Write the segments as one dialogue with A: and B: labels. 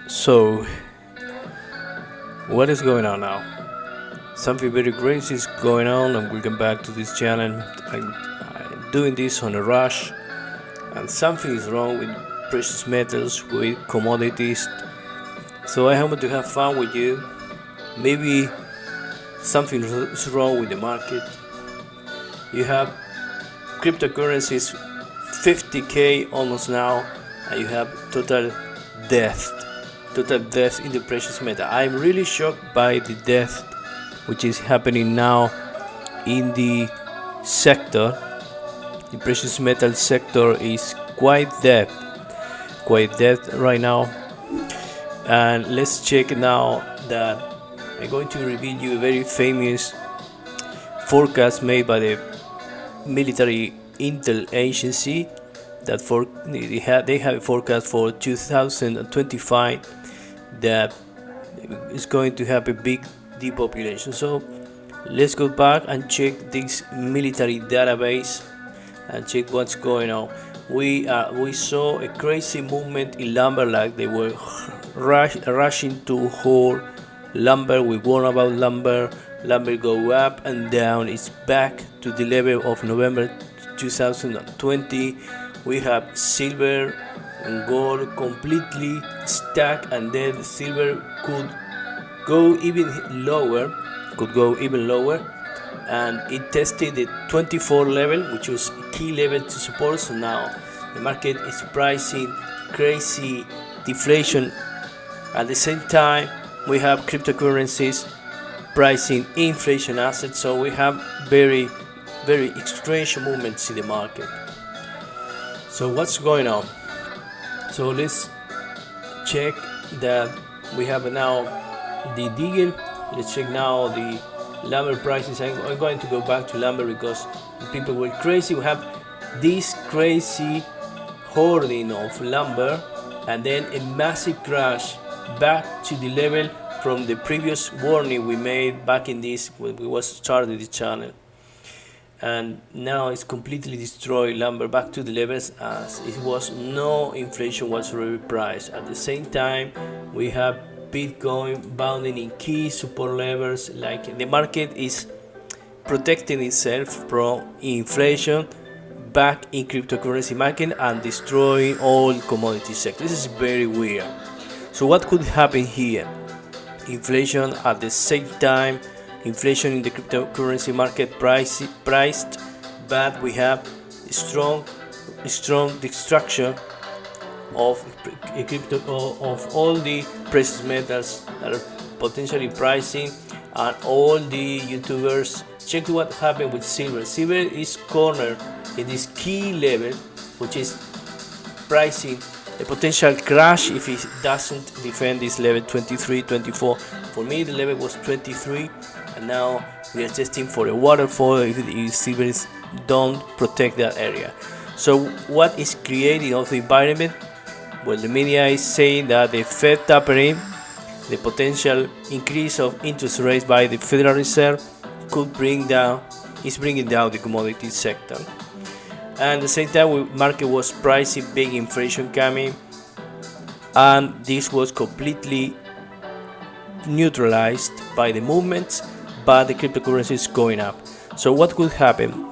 A: So, what is going on now? Something very crazy is going on, and welcome back to this channel. I'm doing this on a rush, and something is wrong with precious metals, with commodities. So, I hope to have fun with you. Maybe something is wrong with the market. You have cryptocurrencies 50k almost now, and you have death total death in the precious metal. I'm really shocked by the death which is happening now in the sector. The precious metal sector is quite dead right now. And let's check now that I'm going to reveal you a very famous forecast made by the military intel agency that they have a forecast for 2025 that is going to have a big depopulation. So let's go back and check this military database and check what's going on. We saw a crazy movement in lumber, like they were rushing to hold lumber. We warn about lumber go up and down. It's back to the level of November 2020. We have silver and gold completely stuck, and then silver could go even lower, and it tested the 24 level, which was a key level to support. So now the market is pricing crazy deflation. At the same time, we have cryptocurrencies pricing inflation assets. So we have very strange movements in the market. So what's going on? So let's check that we have now the Deagel. Let's check now the lumber prices. I'm going to go back to lumber because people were crazy. We have this crazy hoarding of lumber, and then a massive crash back to the level from the previous warning we made back in this when we was started the channel. And now it's completely destroyed lumber back to the levels as it was. No inflation whatsoever price. At the same time, we have Bitcoin bounding in key support levels. Like the market is protecting itself from inflation back in cryptocurrency market and destroying all commodity sector. This is very weird. So what could happen here? Inflation at the same time. Inflation in the cryptocurrency market priced, but we have strong destruction of all the precious metals that are potentially pricing, and all the YouTubers. Check what happened with silver. Silver is cornered in this key level, which is pricing a potential crash if it doesn't defend this level 23, 24. For me, the level was 23. And now we are testing for a waterfall if silvers don't protect that area. So what is creating of the environment? Well, the media is saying that the Fed tapering, the potential increase of interest rates by the Federal Reserve bringing down the commodity sector. And at the same time, the market was pricing big inflation coming, and this was completely neutralized by the movements, but the cryptocurrency is going up. So what could happen?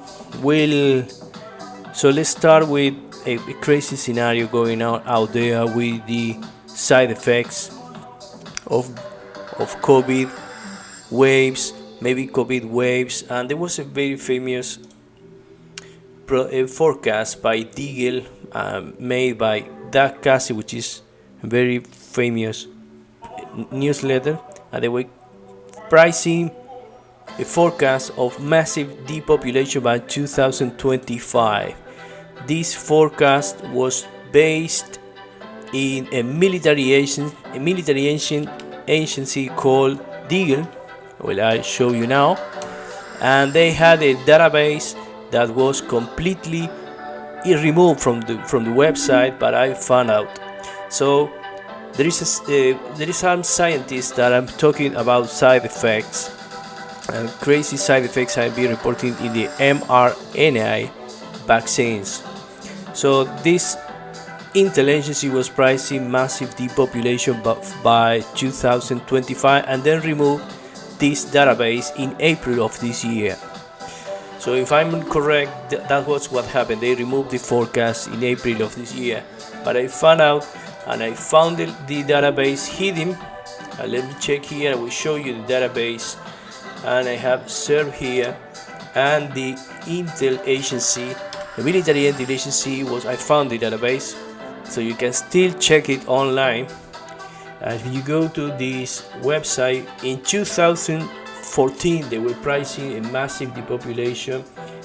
A: So let's start with a crazy scenario going on out there with the side effects of COVID waves, and there was a very famous forecast by Deagel, made by Doug Casey, which is a very famous newsletter, and they were pricing a forecast of massive depopulation by 2025. This forecast was based in a military agency called Deagel. Well, I'll show you now. And they had a database that was completely removed from the website, but I found out. So there is some scientists that I'm talking about side effects, and crazy side effects I've been reporting in the mRNA vaccines. So this Intel agency was pricing massive depopulation by 2025 and then removed this database in April of this year. So if I'm correct, that was what happened. They removed the forecast in April of this year. But I found out and I found the database hidden. Let me check here. I will show you the database. And I have served here. And the Intel agency, the military Intel agency, I found the database. So you can still check it online. And if you go to this website, in 2014 they were pricing a massive depopulation.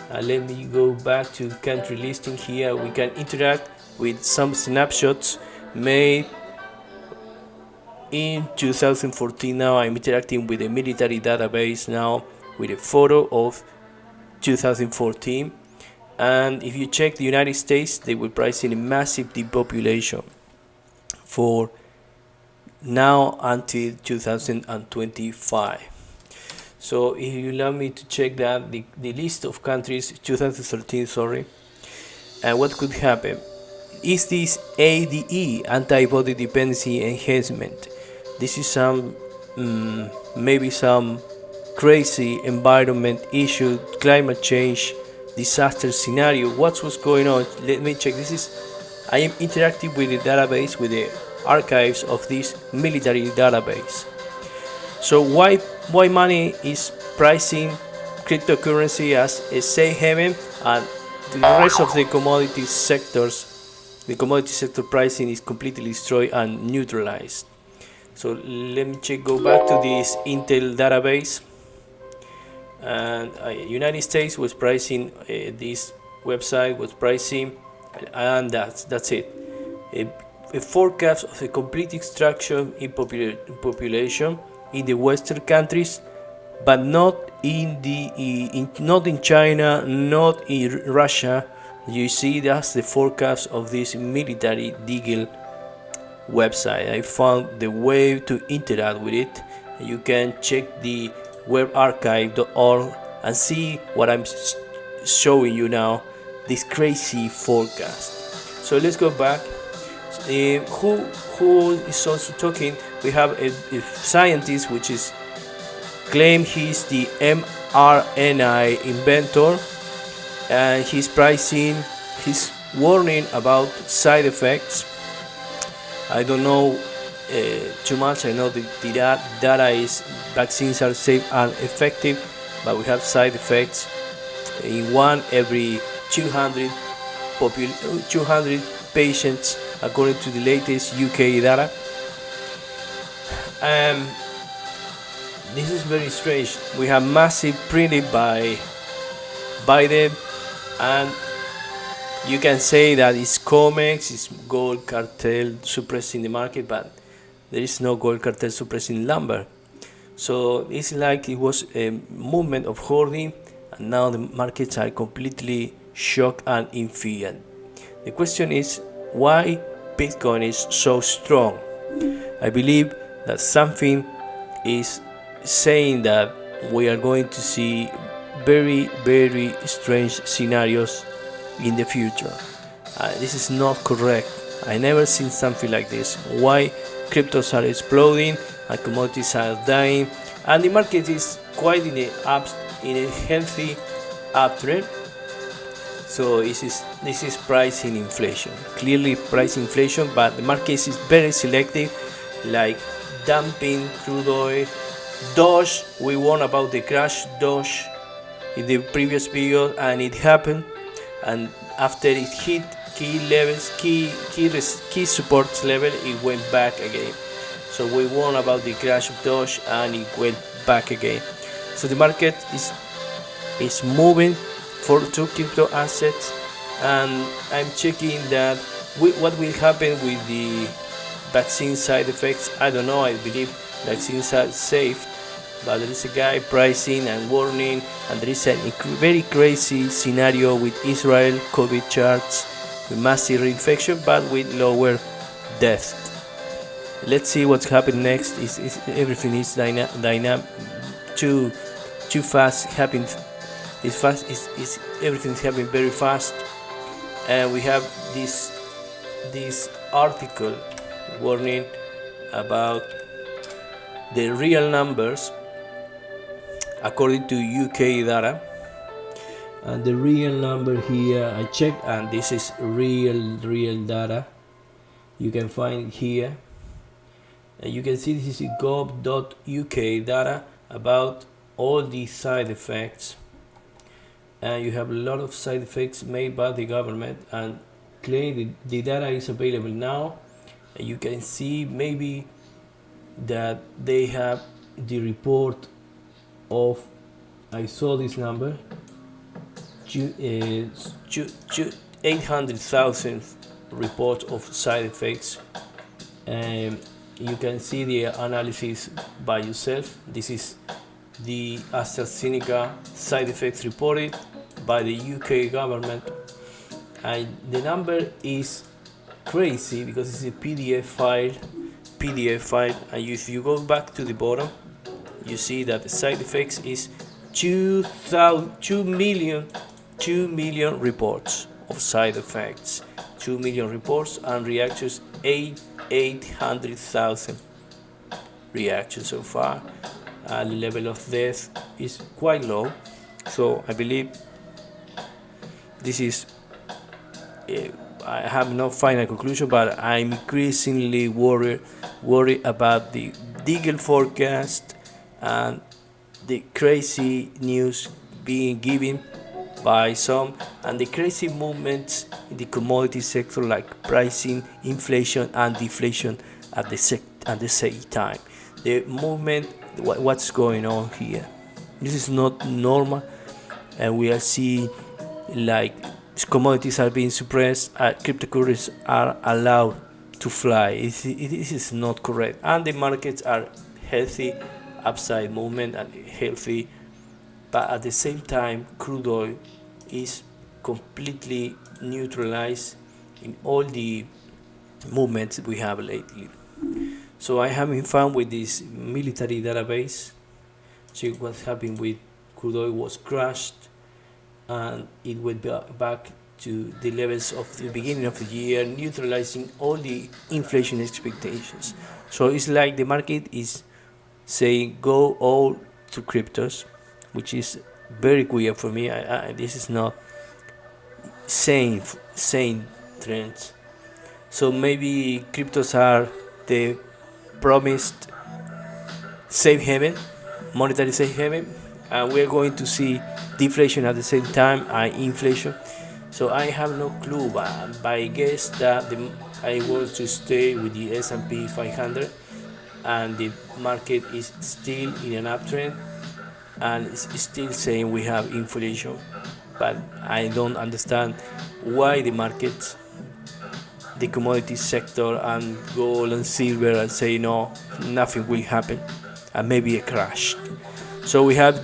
A: Let me go back to country listing here. We can interact with some snapshots made in 2014. Now I'm interacting with a military database now with a photo of 2014. And if you check the United States, they were pricing a massive depopulation for now until 2025. So if you allow me to check that, the list of countries, 2013, sorry, and what could happen is this ADE, antibody dependency enhancement. This is some maybe some crazy environment issue, climate change, disaster scenario. What's going on? Let me check. I am interacting with the database, with the archives of this military database. So why money is pricing cryptocurrency as a safe haven, and the rest of the commodity sectors, the commodity sector pricing is completely destroyed and neutralized. So let me check. Go back to this Intel database. And United States was pricing, this website was pricing, and that's it. A forecast of a complete extraction in population in the Western countries, but not in not in China, not in Russia. You see, that's the forecast of this military Deagel website. I found the way to interact with it. You can check the webarchive.org and see what I'm showing you now, this crazy forecast. So let's go back. Who is also talking? We have a scientist which is claim he's the mRNA inventor, and he's warning about side effects. I don't know too much. I know the data is vaccines are safe and effective, but we have side effects in 1 every 200 patients, according to the latest UK data. This is very strange. We have massive printing by them, and you can say that it's COMEX, it's gold cartel suppressing the market, but there is no gold cartel suppressing lumber. So it's like it was a movement of hoarding, and now the markets are completely shocked and in fear. The question is why Bitcoin is so strong. I believe that something is saying that we are going to see very, very strange scenarios in the future. This is not correct. I never seen something like this. Why cryptos are exploding and commodities are dying, and the market is quite in a healthy uptrend. So this is pricing inflation, clearly price inflation, but the market is very selective, like dumping crude oil. Doge, we warned about the crash Doge in the previous video, and it happened, and after it hit key levels, key support level, it went back again. So we warned about the crash of Doge, and it went back again. So the market is moving for two crypto assets, and I'm checking that what will happen with the vaccine side effects. I don't know. I believe vaccines are safe, but there is a guy pricing and warning, and there is a very crazy scenario with Israel COVID charts with massive reinfection but with lower death. Let's see what's happening next. Everything is dynamic, too fast happening. It's fast. Everything's happening very fast, and we have this this article warning about the real numbers according to UK data. And the real number here I checked, and this is real data. You can find here, and you can see this is gov.uk data about all these side effects, and you have a lot of side effects made by the government, and clearly the data is available now, and you can see maybe that they have the report of, I saw this number, 800,000 reports of side effects, and you can see the analysis by yourself. This is the AstraZeneca side effects reported by the UK government, and the number is crazy because it's a PDF file, and if you go back to the bottom, you see that the side effects is 2 million reports of side effects, 2 million reports, and reactions 800,000 reactions so far. The level of death is quite low, so I believe this is I have no final conclusion, but I'm increasingly worried about the Deagel forecast and the crazy news being given by some, and the crazy movements in the commodity sector, like pricing, inflation and deflation at the same time. The movement, what's going on here, this is not normal, and we are seeing like commodities are being suppressed, cryptocurrencies are allowed to fly. This is not correct, and the markets are healthy, upside movement and healthy, but at the same time crude oil is completely neutralized in all the movements we have lately. So I have been found with this military database. See what happened with crude oil was crashed, and it went back to the levels of the beginning of the year, neutralizing all the inflation expectations. So it's like the market is saying go all to cryptos, which is very weird for me. This is not sane trends. So maybe cryptos are the promised safe haven, monetary safe haven, and we're going to see deflation at the same time and inflation. So I have no clue, but I guess that I want to stay with the S&P 500, and the market is still in an uptrend, and it's still saying we have inflation, but I don't understand why the markets, the commodity sector and gold and silver are saying no, nothing will happen, and maybe a crash. So we have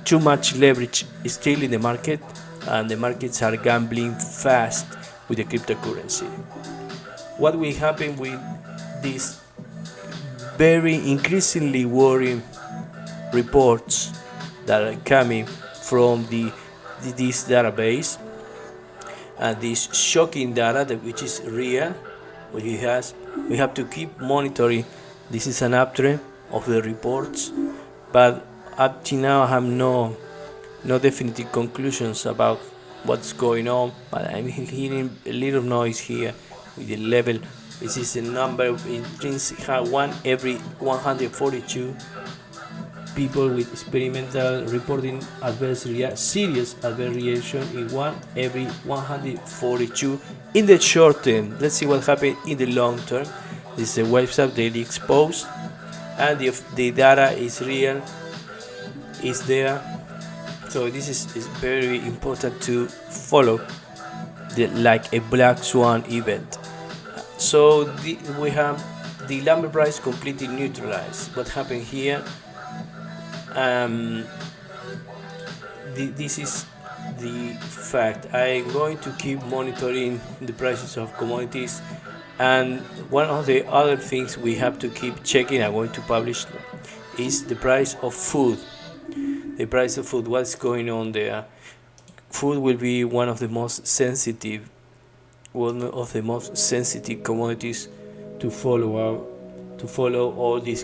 A: too much leverage still in the market, and the markets are gambling fast with the cryptocurrency. What will happen with these very increasingly worrying reports that are coming from this database, and this shocking data which is real, which we have to keep monitoring. This is an uptrend of the reports, but up to now I have no definitive conclusions about what's going on, but I'm hearing a little noise here with the level. This is a number intrinsic, one every 142 people with experimental reporting serious adverse reaction in one every 142 in the short term. Let's see what happened in the long term. This is a website daily exposed, and the data is real, is there. So this is very important to follow, like a black swan event. So we have the lumber price completely neutralized. What happened here? This is the fact. I'm going to keep monitoring the prices of commodities, and one of the other things we have to keep checking, I'm going to publish, is the price of food. The price of food, what's going on there? Food will be one of the most sensitive one of the most sensitive commodities to follow all this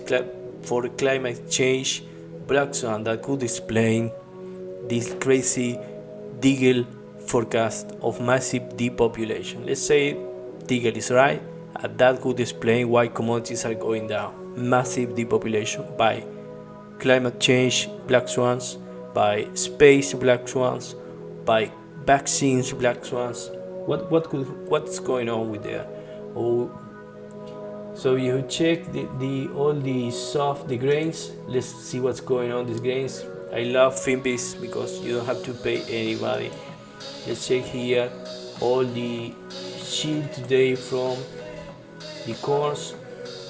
A: for climate change. Black swan that could explain this crazy Deagel forecast of massive depopulation. Let's say Deagel is right, and that could explain why commodities are going down. Massive depopulation by climate change, black swans, by space black swans, by vaccines black swans. What's going on with there? Oh, so you check all the grains. Let's see what's going on these grains. I love Finbis because you don't have to pay anybody. Let's check here all the shield today from the corns.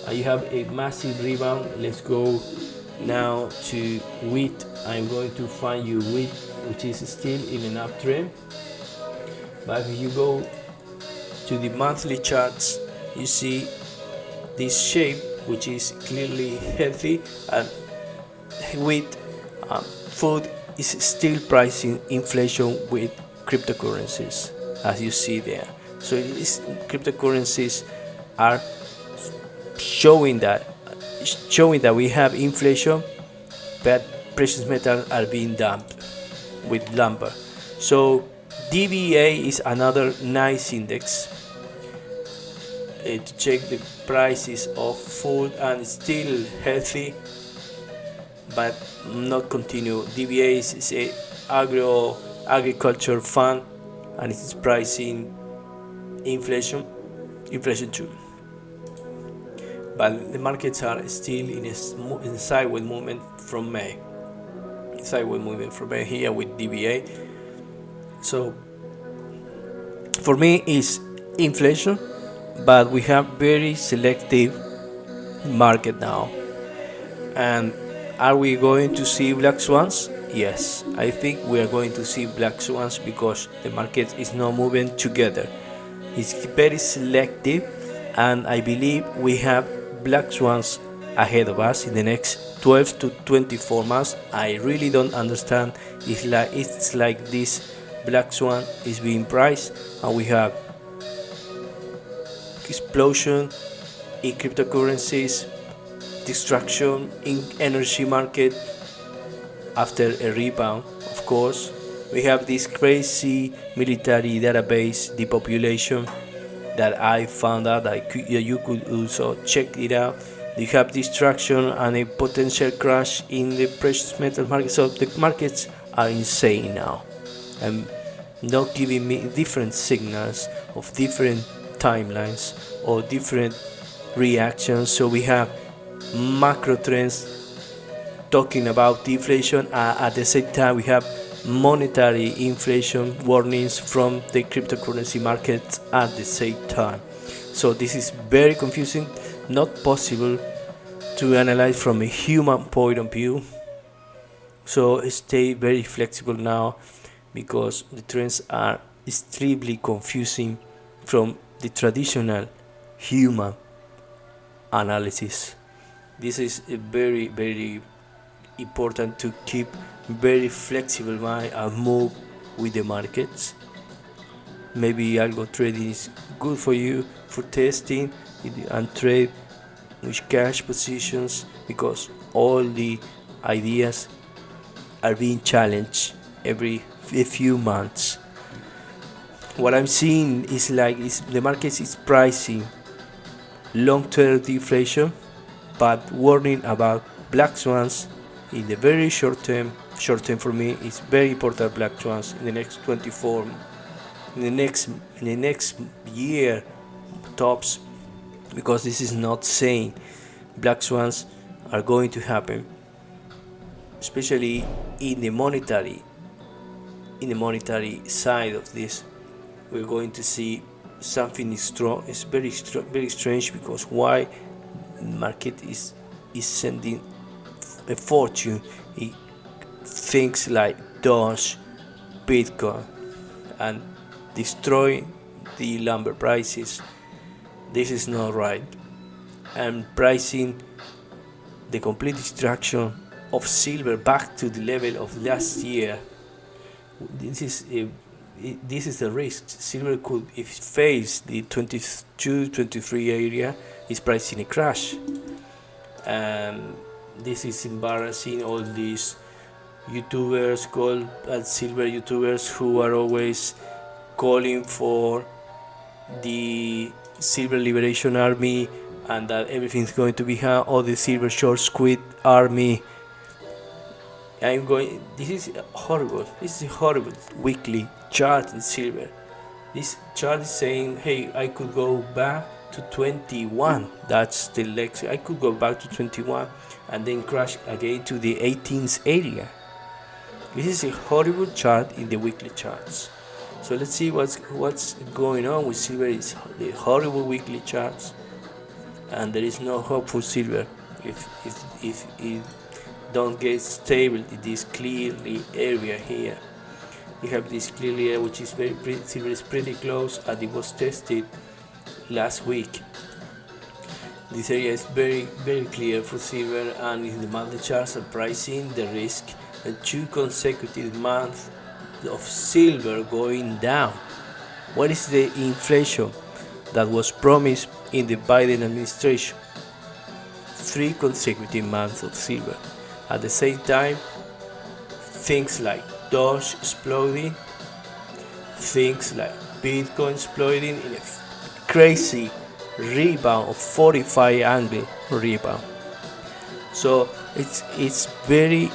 A: You have a massive rebound. Let's go now to wheat. I'm going to find you wheat, which is still in an uptrend. But if you go to the monthly charts, you see this shape, which is clearly healthy, and wheat food is still pricing inflation with cryptocurrencies, as you see there. So these cryptocurrencies are showing that we have inflation, but precious metals are being dumped with lumber. So DBA is another nice index to check the prices of food, and still healthy but not continue. DBA is a agriculture fund, and it's pricing inflation too. But the markets are still in a sideways movement from May. Here with DBA. So for me it's inflation, but we have very selective market now. And are we going to see black swans? Yes, I think we are going to see black swans because the market is not moving together. It's very selective, and I believe we have black swans ahead of us in the next 12 to 24 months. I really don't understand. It's like this black swan is being priced, and we have explosion in cryptocurrencies, destruction in energy market after a rebound. Of course, we have this crazy military database depopulation that I found out that you could also check it out. You have destruction and a potential crash in the precious metal market. So the markets are insane now, and not giving me different signals of different timelines or different reactions. So we have macro trends talking about deflation, at the same time we have monetary inflation warnings from the cryptocurrency markets at the same time. So this is very confusing, not possible to analyze from a human point of view. So stay very flexible now, because the trends are extremely confusing from the traditional human analysis. This is a very important to keep very flexible mind and move with the markets. Maybe algo trading is good for you for testing and trade with cash positions, because all the ideas are being challenged every few months. What I'm seeing is the market is pricing long-term deflation, but warning about black swans in the very short term. Short term for me is very important. Black swans in the next 24, in the next year tops, because this is not saying black swans are going to happen, especially in the monetary side of this. We're going to see something strong. It's very strange, because why the market is sending a fortune in things like Doge, Bitcoin, and destroy the lumber prices. This is not right. And pricing the complete destruction of silver back to the level of last year. This is this is the risk. Silver could, if it fails the 22-23 area, is pricing a crash. And this is embarrassing. All these YouTubers, gold and silver YouTubers, who are always calling for the Silver Liberation Army and that everything's going to be all the Silver Short Squid Army. This is horrible. This is a horrible weekly chart in silver. This chart is saying, hey, I could go back to 21. That's the lex. I could go back to 21 and then crash again to the 18th area. This is a horrible chart in the weekly charts. So let's see what's going on with silver. Is the horrible weekly charts, and there is no hope for silver if it don't get stable in this clearly area here. We have this clearly area which is silver is pretty close, and it was tested last week. This area is very clear for silver, and in the monthly charts are pricing the risk and 2 consecutive months of silver going down. What is the inflation that was promised in the Biden administration? 3 consecutive months of silver. At the same time, things like Doge exploding, things like Bitcoin exploding in a crazy rebound of 45 angle rebound. So it's very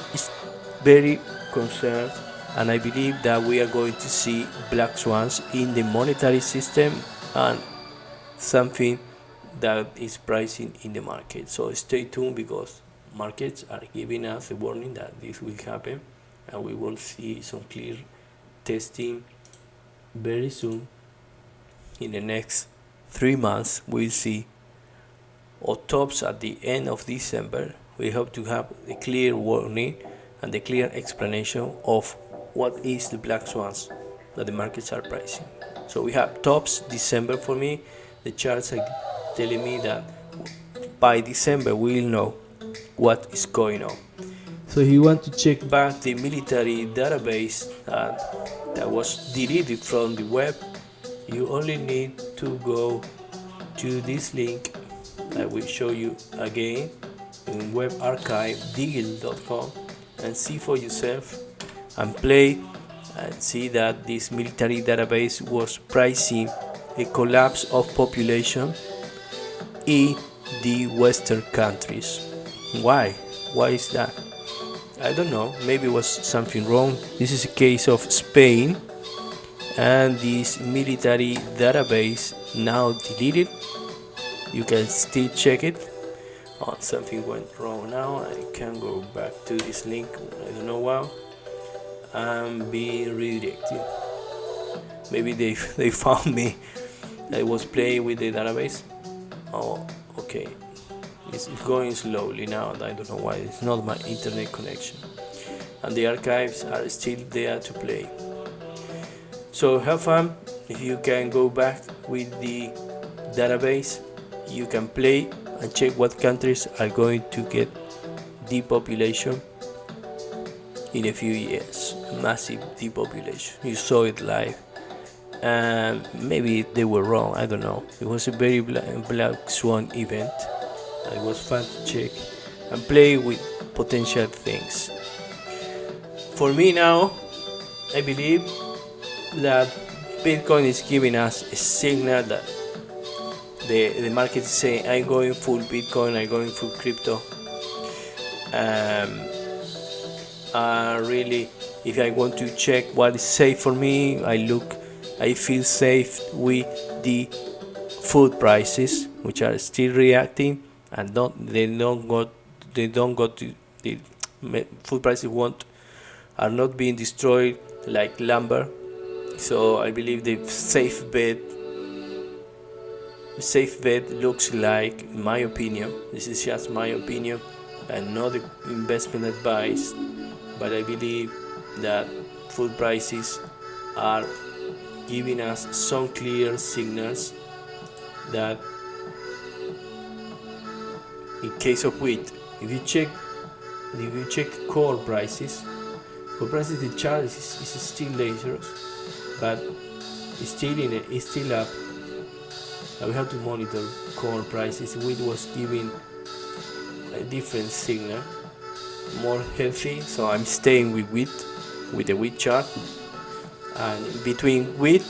A: concerned, and I believe that we are going to see black swans in the monetary system and something that is pricing in the market. So stay tuned, because markets are giving us a warning that this will happen, and we will see some clear testing very soon. In the next 3 months, we'll see our tops at the end of December. We hope to have a clear warning and a clear explanation of what is the black swans that the markets are pricing. So we have tops December for me. The charts are telling me that by December we will know what is going on. So if you want to check back the military database that was deleted from the web, you only need to go to this link I will show you again in web archive Deagel.com, and see for yourself and play and see that this military database was pricing a collapse of population in the Western countries. Why is that? I don't know, maybe it was something wrong. This is a case of Spain, and this military database now deleted. You can still check it. Something went wrong now. I can't go back to this link. I don't know why. I'm being redirected. Maybe they found me. I was playing with the database. Oh, okay. It's going slowly now. I don't know why. It's not my internet connection. And the archives are still there to play. So have fun. If you can go back with the database, you can play and check what countries are going to get depopulation in a few years. Massive depopulation. You saw it live, and maybe they were wrong. I don't know. It was a very black swan event. It was fun to check and play with potential things. For me now, I believe that Bitcoin is giving us a signal that the market is saying, I'm going full Bitcoin, I'm going full crypto. Really, if I want to check what is safe for me, I feel safe with the food prices, which are still reacting, and they don't go to the food prices are not being destroyed like lumber. So I believe the safe bet looks like, in my opinion, this is just my opinion and not the investment advice, but I believe that food prices are giving us some clear signals that in case of wheat, if you check core prices, the chart is still dangerous. but it's still up. And we have to monitor corn prices. Wheat was giving a different signal, more healthy, so I'm staying with wheat, with the wheat chart. And between wheat,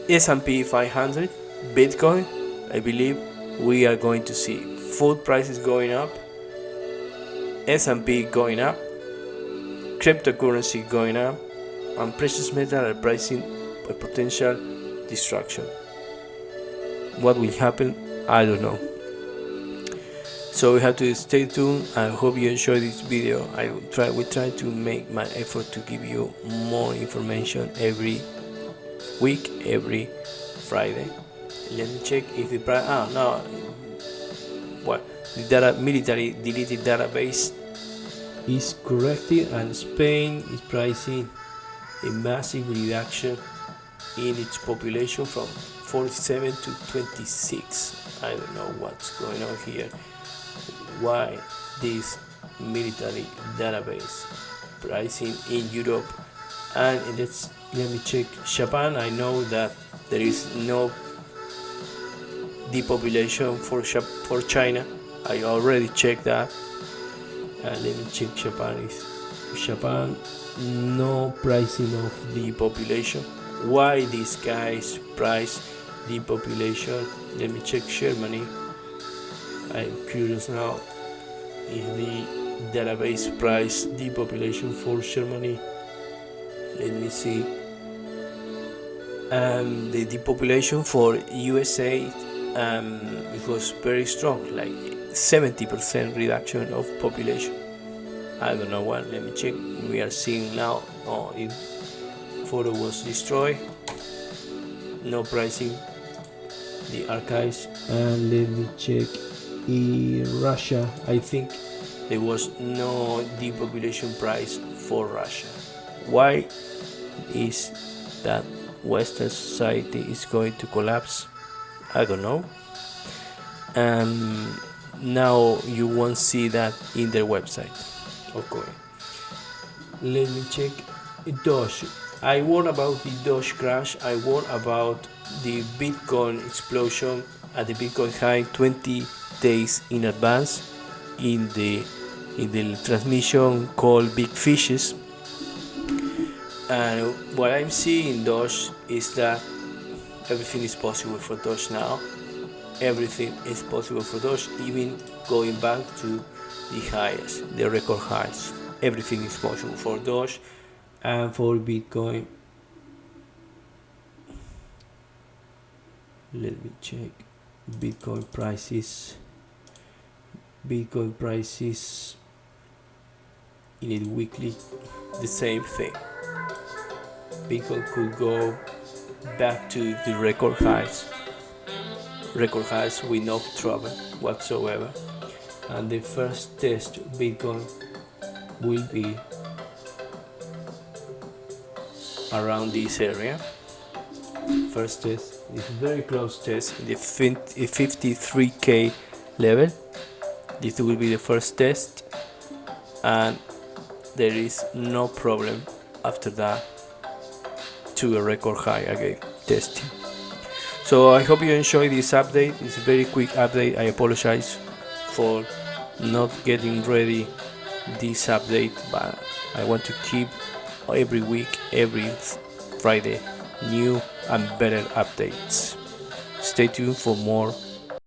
A: S&P 500, Bitcoin, I believe we are going to see food prices going up, S&P going up, cryptocurrency going up, and precious metal are pricing a potential destruction. What will happen, I don't know. So we have to stay tuned. I hope you enjoyed this video. We try to make my effort to give you more information every week, every Friday. Let me check if the price. No. What the military deleted database is corrected, and Spain is pricing a massive reduction in its population from 47 to 26. I don't know what's going on here. Why this military database pricing in Europe? And let me check Japan. I know that there is no depopulation for China. I already checked that. Let me check Japan. No pricing of depopulation. Why these guys price depopulation? Let me check Germany. I'm curious now if the database price depopulation for Germany. Let me see. The depopulation for USA, it was very strong, like 70% reduction of population. I don't know what. Let me check. We are seeing now. If photo was destroyed. No pricing. The archives. And let me check. In Russia, I think there was no depopulation price for Russia. Why is that Western society is going to collapse? I don't know. Now you won't see that in their website. Okay. Let me check Doge. I warned about the Doge crash. I warned about the Bitcoin explosion at the Bitcoin high 20 days in advance in the transmission called Big Fishes. And what I'm seeing in Doge is that everything is possible for Doge now. Everything is possible for Doge, even going back to the highest, the record highs. Everything is possible for Doge and for Bitcoin. Let me check Bitcoin prices in a weekly, the same thing. Bitcoin could go back to the record highs with no trouble whatsoever. And the first test Bitcoin will be around this area. First test is very close test in the 53k level. This will be the first test, and there is no problem after that to a record high again testing. So I hope you enjoyed this update. It's a very quick update. I apologize for not getting ready this update, but I want to keep every week, every Friday, new and better updates. Stay tuned for more